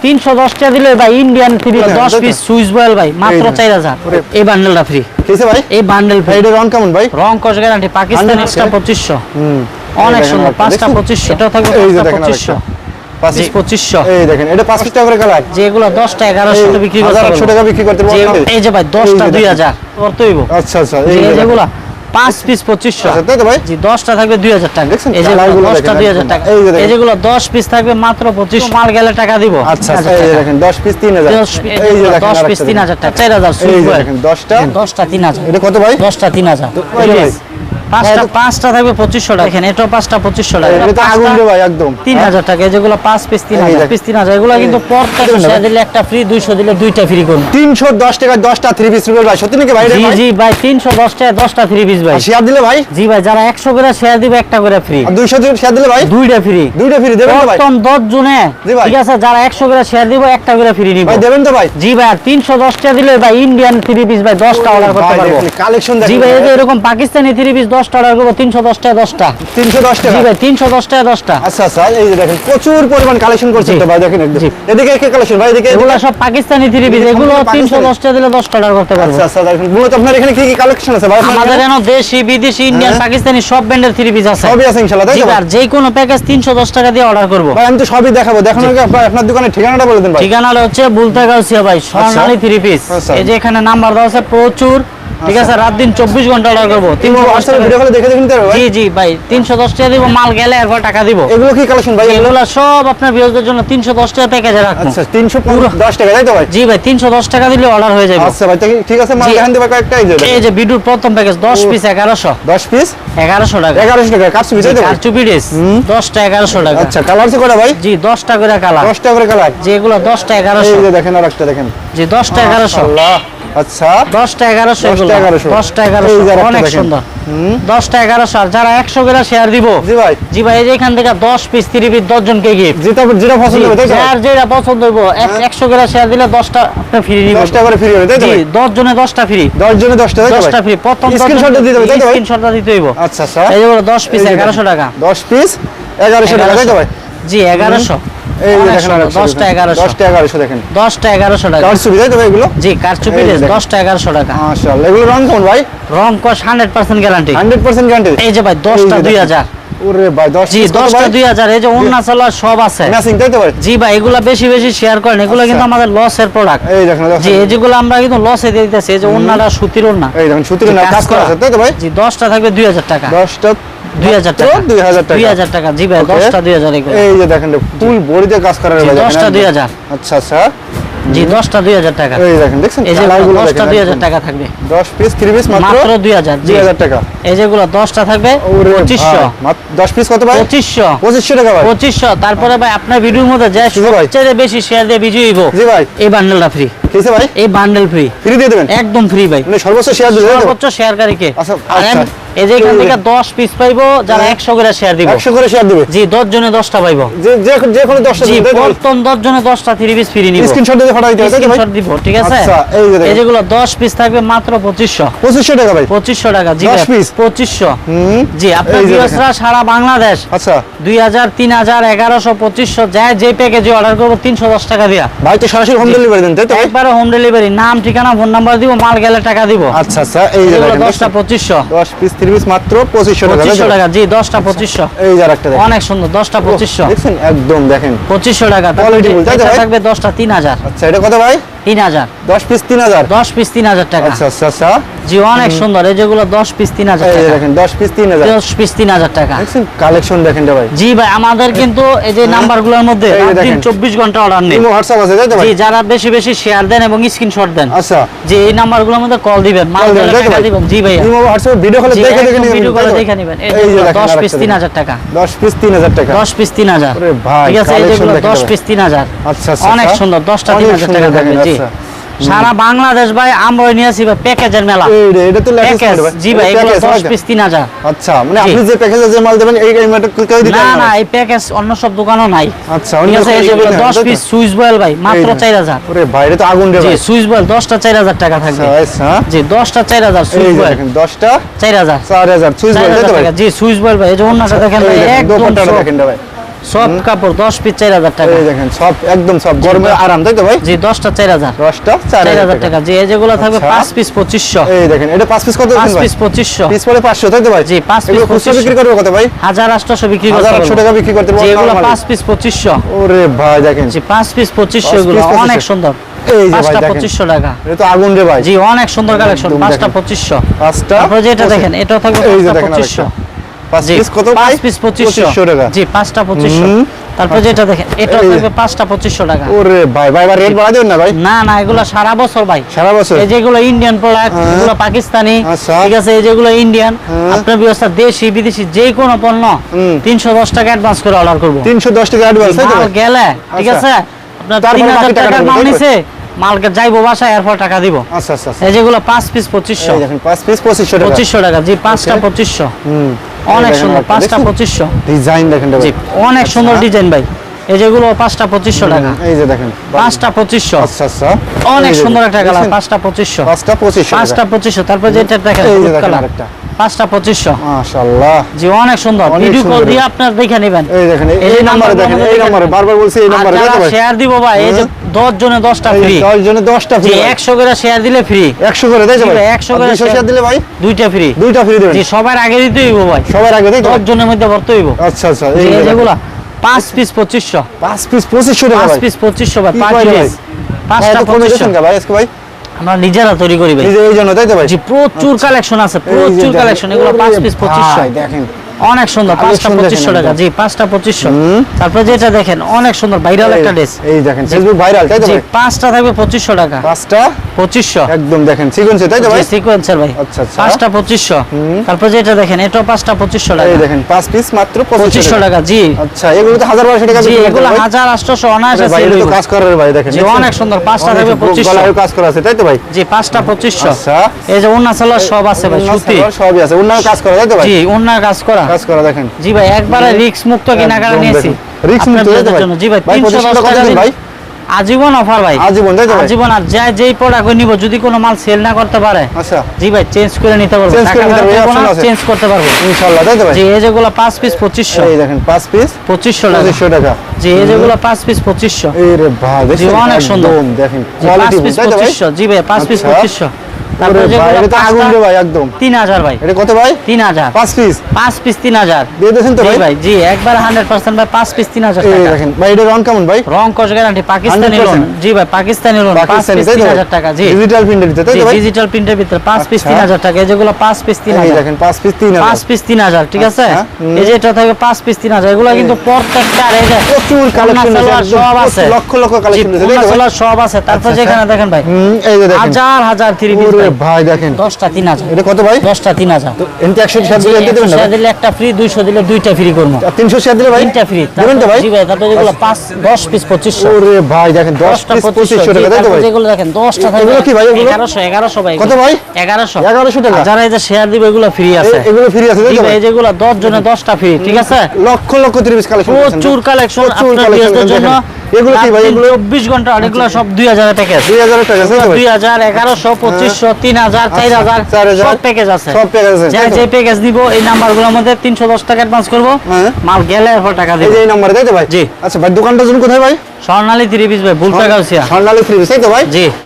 310 টাকা দিলে ভাই ইন্ডিয়ান 10 পিস সুইস বয়েল ভাই মাত্র 4000 এই বান্ডেলটা ফ্রি কিসে ভাই এই বান্ডেল ফ্রি এটা রং কেমন ভাই রং কস গ্যারান্টি পাকিস্তান এক্সট্রা 2500 অনেক সুন্দর 5টা 2500 এটা থাকবে 2500 2500 এই দেখেন এটা 5 টাকা করে কালার যেগুলো 10 টা 1100 বিক্রি করতে 1800 টাকা বিক্রি করতে পারবেন এই যে ভাই 10 টা 2000 করতে হইব আচ্ছা আচ্ছা এই যেগুলো 5 পিস 2500 আচ্ছা তাই তো ভাই জি 10 টা থাকবে 2000 টাকা এই যে 10 টা 2000 টাকা এই যেগুলো 10 পিস থাকবে মাত্র 2500 মাল গেলে টাকা দিব আচ্ছা এই দেখেন 10 পিস 3000 এই যে 10 পিস 3000 টাকা 4000 এই দেখেন 10 টা 3000 এটা কত ভাই 10 টা 3000 পাঁচটা থাকবে 2500 টাকা দেখেন এটা 5টা 2500 টাকা এটা আগুন রে ভাই একদম 3000 টাকা যেগুলো 5 পিস 3000 পিস 3000 এগুলো কিন্তু প্রত্যেকটা শেয়ার দিলে একটা ফ্রি 200 দিলে দুইটা ফ্রি করুন 310 টাকা 10টা 3 পিস রুবেল ভাই সত্যি নাকি ভাই জি জি ভাই 310 টাকা 10টা 3 পিস ভাই শেয়ার দিলে ভাই জি ভাই যারা 100 করে শেয়ার দিবে একটা করে ফ্রি আর 200 শেয়ার দিলে ভাই দুইটা ফ্রি দেবেন তো ভাই প্রথম 10 জনে ঠিক আছে যারা 100 করে শেয়ার দিব একটা করে ফ্রি নিব ভাই দেবেন তো ভাই জি ভাই 310 টাকা দিলে ভাই ইন্ডিয়ান 3 পিস ভাই 10টা অর্ডার করতে পারবো কালেকশন দেখেন জি ভাই এই যে এরকম পাকিস্তানি 3 পিস 10টা অর্ডার করব 310 টাকা 10টা 310 টাকা জি ভাই 310 টাকা 10টা আচ্ছা আচ্ছা এই যে দেখেন প্রচুর পরিমাণ কালেকশন করছেন তো ভাই দেখেন এদিকে কি কালেকশন ভাই এদিকে এগুলো সব পাকিস্তানি 3 পিস এগুলো 310 টাকা দিলে 10টা অর্ডার করতে পারবো আচ্ছা আচ্ছা দেখেন মূলত আপনার এখানে কি কি কালেকশন আছে ভাই আমাদের এখানে দেশি বিদেশি ইন্ডিয়ান পাকিস্তানি সব ব্র্যান্ডের 3 পিস আছে সবই আছে ইনশাআল্লাহ তাই তো আর যে কোনো প্যাকেজ 310 টাকা দিয়ে অর্ডার করব ভাই আমি তো সবই দেখাবো দেখানোর আগে আপনার দোকানের ঠিকানাটা বলে দেন ভাই ঠিকানাটা হচ্ছে বুলতাগাউসিয়া ভাই সোনালী 3 পিস এই যে এখানে নাম্বার দেওয়া আছে প্রচুর ঠিক আছে রাত দিন 24 ঘন্টা অর্ডার করব 310 ভিডিও কলে দেখে দেখুন তো ভাই জি জি ভাই 310 টাকা দিব মাল গেলে এরপর টাকা দিব এগুলো কি কালেকশন ভাই এগুলো সব আপনার ভিউয়ারদের জন্য 310 টাকা প্যাকেজে রাখবো আচ্ছা 310 টাকা তাই তো ভাই জি ভাই 310 টাকা দিলে অর্ডার হয়ে যাবে আচ্ছা ভাই ঠিক আছে মাল দেখান দিবা কয়েকটা এই যে ভিডিওর প্রথম প্যাকেজ 10 পিস 1100 10 পিস 1100 টাকা 1100 টাকা কাটছবি তাই তো কাটছু পিস 10 টা 1100 টাকা আচ্ছা কালার আছে কয়টা ভাই জি 10 টা করে কালার 10 টাকা করে কালার যেগুলো 10 টা 1100 এই যে দেখেন আরেকটা দেখেন জি 10 টা 1100 আল্লাহ আচ্ছা 10 টা 1100 এগুলো 10 টা 1100 অনেক সুন্দর 10 টা 1100 আর যারা 100 করে শেয়ার দিব জি ভাই এই যে এখান থেকে 10 পিস 3 পিস 10 জনকে গিফট যেটা পছন্দ হবে তাই তো আর যেটা পছন্দ হইব 100 করে শেয়ার দিলে 10টা আপনি ফ্রি নিব 10 টাকা করে ফ্রি হবে তাই তো জি 10 জনে 10টা ফ্রি 10 জনে 10 টাকা 10টা ফ্রি প্রথম স্ক্রিনশট দিতে হবে তাই তো স্ক্রিনশটটা দিতে হইব আচ্ছা আচ্ছা এই যে 10 পিস 1100 টাকা 10 পিস 1100 টাকা তাই তো ভাই জি 1100 এই যে দেখেন 10 টা 1100 10 টা 1100 দেখেন 10 টা 1100 টাকা কাটছবি তাই তো ভাই এগুলো জি কাটছবি 10 টা 1100 টাকা মাশাআল্লাহ এগুলো রং কোন ভাই রং কস 100% গ্যারান্টি 100% গ্যারান্টি এই যে ভাই 10 টা 2000 ওরে ভাই 10 জি 10 টা 2000 এই যে অরুণাচল সব আছে ম্যাচিং তাই তো ভাই জি ভাই এগুলা বেশি বেশি শেয়ার করেন এগুলা কিন্তু আমাদের লসের প্রোডাক্ট এই দেখেন জি এই যেগুলো আমরা কিন্তু লসে দিয়ে দিতেছি এই যে ওন্নাটা সুতির ওন্না এই দেখেন সুতির ওন্না কাজ করা আছে তাই তো ভাই জি 10 টা থাকবে 2000 টাকা 10 টা 2000 টাকা 2000 টাকা জি ভাই 10 টা 2000 এগুলো এই যে দেখেন ফুল বডিতে কাজ করা ভাই 10 টা 2000 আচ্ছা আচ্ছা জি 10 টা 2000 টাকা এই দেখেন দেখছেন এই যে কালারগুলো 10 টা দেখেন 2000 টাকা থাকবে 10 পিস 3 পিস মাত্র 2000 জি 2000 টাকা এই যেগুলো 10 টা থাকবে 2500 মাত্র 10 পিস কত ভাই 2500 টাকা ভাই 2500 তারপরে ভাই আপনার ভিডিওর মধ্যে যে সবচেয়ে বেশি শেয়ার দিয়ে বিজয়ী হইব জি ভাই এই বান্ডেলটা ফ্রি কিসে ভাই এই বান্ডেল ফ্রি দিয়ে দেবেন একদম ফ্রি ভাই মানে সর্বোচ্চ শেয়ার দিবেন সর্বোচ্চ শেয়ারকারীকে আচ্ছা আর এই যে এখান থেকে 10 পিস পাইবো যারা 100 করে শেয়ার দিবে 100 করে শেয়ার দিবে জি 10 জনে 10টা পাইবো যে কোনো 10টা জি দিবেন প্রথম 10 জনে 10টা 3 পিস ফ্রি নিব স্ক্রিনশট দিয়ে পাঠাই দিতে হবে তাই ভাই স্ক্রিনশট দিব ঠিক আছে আচ্ছা এই যেগুলো 10 পিস থাকবে মাত্র 2500 টাকা ভাই 2500 টাকা জি 10 পিস 2500 জি আপনার ভিউয়ার্সরা সারা বাংলাদেশ আচ্ছা 2000 3000 1100 2500 যায় যে প্যাকেজে অর্ডার করব 310 টাকা দিয়া ভাই তো সরাসরি হোম ডেলিভারি দেন তাই তো একবারে হোম ডেলিভারি নাম ঠিকানা ফোন নাম্বার দিব মাল গেলে টাকা দিব আচ্ছা আচ্ছা এই যে দেখেন 10টা 2500 10 পিস 3 পিস মাত্র 2500 টাকা জি 10টা 2500 এই যে আরেকটা দেখেন অনেক সুন্দর 10টা 2500 দেখছেন একদম দেখেন 2500 টাকা কোয়ালিটি বলতে এটা থাকবে 10টা 3000 আচ্ছা এটা কত ভাই 3000 10 পিস 3000 10 পিস 3000 টাকা আচ্ছা আচ্ছা আচ্ছা জি অনেক সুন্দর এই যেগুলো 10 পিস 3000 এই টাকা দেখেন 10 পিস 3000 10 পিস 3000 টাকা দেখছেন কালেকশন দেখেন ভাই জি ভাই আমাদের কিন্তু এই যে নাম্বারগুলোর মধ্যে দিন 24 ঘন্টা অর্ডার নেই ইমো হোয়াটসঅ্যাপ আছে তাই তো ভাই জি যারা বেশি বেশি শেয়ার দেন এবং স্ক্রিনশট দেন আচ্ছা যে এই নাম্বারগুলোর মধ্যে কল দিবেন মাল গেলে টাকা দিবেন জি ভাই ইমো হোয়াটসঅ্যাপ ভিডিও কলে দেখে নিবেন ভিডিও কলে দেখে নেবেন এই যে 10 পিস 3000 টাকা 10 পিস 3000 টাকা 10 পিস 3000 আরে ভাই ঠিক আছে এই যেগুলো 10 পিস 3000 আচ্ছা আচ্ছা অনেক সুন্দর 10টা 3000 টাকা থাকবে জি সারা বাংলাদেশ ভাই আমরা নিয়ে আসি প্যাকেজের মেলা এটা তো লেটেস্ট ভাই জি ভাই এগুলো 10 পিস 3000 আচ্ছা মানে আপনি যে প্যাকেজে যে মাল দেবেন এই মালটা কই দিতে না না এই প্যাকেজ অন্য সব দোকানও নাই আচ্ছা ঠিক আছে এই যেগুলো 10 পিস সুইস বয়েল ভাই মাত্র 4000 ওরে ভাই এটা তো আগুন রে জি ভাই সুইস বয়েল 10টা 4000 টাকা থাকবে আচ্ছা জি 10টা 4000 সুইস বয়েল দেখেন 10টা 4000 4000 সুইস বয়েল তাই তো ভাই জি সুইস বয়েল ভাই এই যে অন্যটা দেখেন ভাই একদম দোপাট্টাটা দেখেন ভাই সব কাপড় 10 পিস 4000 টাকা। এই দেখেন সব একদম সব গরমে আরাম, তাই তো ভাই? জি 10টা 4000। 10টা 4000 টাকা। জি এই যেগুলো থাকবে আচ্ছা। 5 পিস 2500। এই দেখেন এটা 5 পিস কত দিচ্ছেন 5 ভাই? পিস 2500। পিস পড়ে 500, তাই তো ভাই? জি 5 পিস এগুলো খুচরা 2500 বিক্রি করবে কত ভাই? 1800 বিক্রি করতে পারবো। 1800 টাকা বিক্রি করতে পারবো। জি এগুলো normally। 5 পিস 2500। ওরে ভাই দেখেন জি 5 পিস 2500 এগুলো 5 পিস অনেক 2500 সুন্দর। এই যে ভাই 5টা দেখেন 2500 টাকা। এটা তো আগুন রে ভাই। জি অনেক সুন্দর কালেকশন। একদম 5টা দেখেন। 2500। 5টা তারপর যেটা দেখেন এটাও থাকবে এই যে 5টা দেখেন 2500। 5 জি পিস কত ভাই? 5 পিস 2500 টাকা। জি 5টা 2500। তারপর যেটা দেখেন এটাও এই যে। থাকবে 5টা 2500 টাকা। ওরে ভাই ভাই রেট বাড়া দেন না ভাই? না না এগুলো সারা বছর ভাই। সারা বছর? এই যেগুলো ইন্ডিয়ান প্রোডাক্ট, হ্যাঁ। এগুলো পাকিস্তানি, আচ্ছা। ঠিক আছে, এই যেগুলো ইন্ডিয়ান, হ্যাঁ। আপনার ব্যবস্থা দেশি বিদেশি যে কোনো পণ্য 310 টাকা অ্যাডভান্স করে অর্ডার করব। 310 টাকা অ্যাডভান্স, তাই তো মাল ভাই? গেলে ঠিক আচ্ছা। আছে আপনার তারপরে 3000 বাকি টাকাটা টাকার দেবো, মাল তাই তো? নিছে, মালকে যাইবো বাসায় এরপর টাকা দিব। আচ্ছা আচ্ছা আচ্ছা। এই যেগুলো 5 পিস 2500। এই দেখেন 5 পিস 2500 টাকা। 2500 টাকা। জি 5টা 2500। অনেক এই দেখেন সুন্দর। একটা 5টা দেখছেন? 2500। ডিজাইন দেখেন জি অনেক সুন্দর ডিজাইন ভাই। এই যেগুলো 5টা 2500 টাকা। এই যে দেখেন 5টা 2500। আচ্ছা আচ্ছা। অনেক এই যে সুন্দর একটা কালার। দেখছেন? 5টা 2500। 5টা 2500 টাকা। 5টা 2500। তারপর যেটা দেখেন এই যে হলুদ দেখেন কালার। আরেকটা। 5টা 2500। মাশাআল্লাহ। জি অনেক সুন্দর। অনেক ভিডিও কল সুন্দর। দিয়ে আপনারা দেখে নেবেন। এই দেখেন এই নম্বরে দেখেন, এই নম্বরে বারবার বলছি এই নম্বরে, তাই তো ভাই? শেয়ার দিব ভাই, এই যে 10 জনে 10টা এই ফ্রি। 10 জনে 10টা জি ফ্রি। 100 করে শেয়ার দিলে ফ্রি। 100 করে, তাই তো জি ভাই? ভাই, 100 করে 200 শেয়ার দিলে ভাই দুইটা ফ্রি। দুইটা ফ্রি দিবেন। জি সবার আগে দিতে হইব ভাই। সবার আগে, তাই তো? 10 জনের মধ্যে ভরতে হইব। আচ্ছা আচ্ছা। জি এই এই যে যেগুলো 5 পিস 2500। 5 পিস 2500 টাকা 5 ভাই। পিস 2500 ভাই। কি 5 কয় ভাই? পিস 5টা ভাই, এত কমে দিয়েছেন 2500। কে ভাই আজকে ভাই? আমরা নিজেরা তৈরি করি ভাই। এই যে এই জন্য, তাই তো ভাই? জি প্রচুর কালেকশন আছে, এই যে প্রচুর দেখেন, কালেকশন। এগুলো 5 পিস ওরে 2500। ভাই, দেখেন অনেক সুন্দর। 5টা Collection 2500 দেখেন টাকা। একদম। জি 5টা 2500। তারপর যেটা দেখেন অনেক সুন্দর ভাইরাল একটা ড্রেস। এই দেখেন ফেসবুক ভাইরাল, তাই তো জি ভাই? 5টা থাকবে 2500 টাকা। 5টা 2500। একদম দেখেন সিকোয়েন্সে, তাই তো ভাই? জি সিকোয়েন্সার ভাই। আচ্ছা, আচ্ছা। 5টা 2500। তারপর যেটা দেখেন এটাও 5টা 2500 টাকা। এই দেখেন 5 পিস মাত্র 2500 টাকা। জি আচ্ছা, এগুলো তো 1000-1200 টাকা জি বিক্রি করতে এগুলো ভাই? 1800 অনায়াসে ভাই সেল এটা তো হইব। কাজ করার ভাই, দেখেন জি অনেক সুন্দর। 5টা অনেক থাকবে 2500। গলায় কাজ করা আছে, তাই তো ভাই? জি 5টা 2500। আচ্ছা। এই যে ওন্না সালোয়ার সব আছে ভাই, ওন্না সুতি। সালোয়ার সবই আছে, ওন্নার কাজ করা, তাই তো ভাই? জি ওন্নার কাজ করা। কাজ করা দেখেন। জি ভাই একবারে রিস্ক মুক্ত কেনাকাটা একদম নিয়েছি। দেখেন। রিস্ক মুক্ত, তাই তো ভাই? জন্য জি ভাই ভাই 310 2500 টাকা কত দিন দিন ভাই? আজীবন অফার ভাই। আজীবন, তাই তো ভাই? আজীবন। আর যেই প্রোডাক্ট নিব যদি কোনো মাল সেল না করতে পারে, আচ্ছা জি ভাই চেঞ্জ করে নিতে পারবো। Change করে টাকা নিতে পারবো, এই ফেরত দেবো option না, আছে? চেঞ্জ করতে পারবো। ইনশাআল্লাহ, তাই তো ভাই? জি এই যেগুলো 5 পিস 2500। এই দেখেন 5 পিস 2500 টাকা। 2500 টাকা। জি এই যেগুলো 5 পিস 2500। এই রে ভাই, জি দেখেন অনেক সুন্দর। একদম দেখেন জি 5 কোয়ালিটি, পিস তাই তো ভাই? 2500। জি ভাই 5 পিস আচ্ছা। 2500। ওরে তারপর ভাই, যেগুলো এটা তো আগুন রে ভাই একদম। 3000 ভাই। এটা কত ভাই? 3000। 5 পিস 5 পিস 3000 দিয়ে দিয়েছেন তো জি ভাই? ভাই। জি একবার 100% ভাই 5 পিস 3000 এই টাকা। দেখেন ভাই, এটা রং কেমন ভাই? রং কস গ্যারান্টি। পাকিস্তানি 100% লোন। জি ভাই পাকিস্তানি লোন। 5 পাকিস্তানি, পিস তাই তো ভাই? 3000 টাকা। জি ডিজিটাল প্রিন্টের ভিতরে, তাই জি তো ভাই? ডিজিটাল প্রিন্টের ভিতরে 5 পিস আচ্ছা। 3000 টাকা। এই যেগুলো 5 পিস এই 3000। দেখেন 5 পিস 3000। 5 পিস 3000 ঠিক আছে। আচ্ছা, এই যে এটা থাকবে 5 পিস 3000। এগুলো কিন্তু প্রত্যেকটা আর এই যে প্রচুর কালেকশন আছে, সালোয়ার একদম সব আছে। লক্ষ লক্ষ কালেকশন আছে, তাই তো ভাই? সালোয়ার সব আছে। তারপর আচ্ছা, যেখানে দেখেন ভাই এই যে দেখেন হাজার হাজার 3 পিস ওরে ভাই। ভাই দেখেন 10টা 3000। এটা কত ভাই? 10টা 3000। এনতে 100 শেয়ার দিলে এনতে দিবেন না ভাই? দিলে একটা ফ্রি, 200 দিলে দুইটা ফ্রি করবো। 300 শেয়ার দিলে ভাই 3টা ফ্রি দিবেন তো ভাই? জি ভাই। তারপর যেগুলো 10 পিস 2500। ওরে ভাই দেখেন 10 পিস 2500 টাকা, তাই তো ভাই? যেগুলো দেখেন 10টা থাকবে এগুলো কি ভাই, এগুলো? 1100 ভাই। কত ভাই? 1100। 1100 টাকা। যারা এই যে শেয়ার দিবে এগুলো ফ্রি আছে। এগুলো ফ্রি আছে, তাই জি তো ভাই ভাই? এই যেগুলো 10 জনে 10টা ফ্রি ঠিক আছে। লক্ষ লক্ষ 30 পিস কালেকশন প্রচুর কালেকশন আপনার ভিউয়ারদের জন্য। এগুলো কি ভাই? এগুলো 24 ঘন্টা। আর এগুলো সব 2000 এর প্যাকেজ। 2000 টাকা, তাই তো ভাই? 2000 1100 2500 3000 4000 4000 সব প্যাকেজ আছে। সব প্যাকেজ আছে, যাই তাই তো? যে প্যাকেজ নিব এই নাম্বারগুলোর মধ্যে 310 টাকা অ্যাডভান্স করব। হ্যাঁ। মাল গেলে এরপর টাকা এই দেব। যে এই নম্বরে, তাই তো ভাই? জি। আচ্ছা ভাই, দোকানটার জন্য কোথায় ভাই? স্বর্ণালী 3 পিস ভাই, বুলতা গাউসিয়া। স্বর্ণালী 3 পিস, তাই তো ভাই? জি।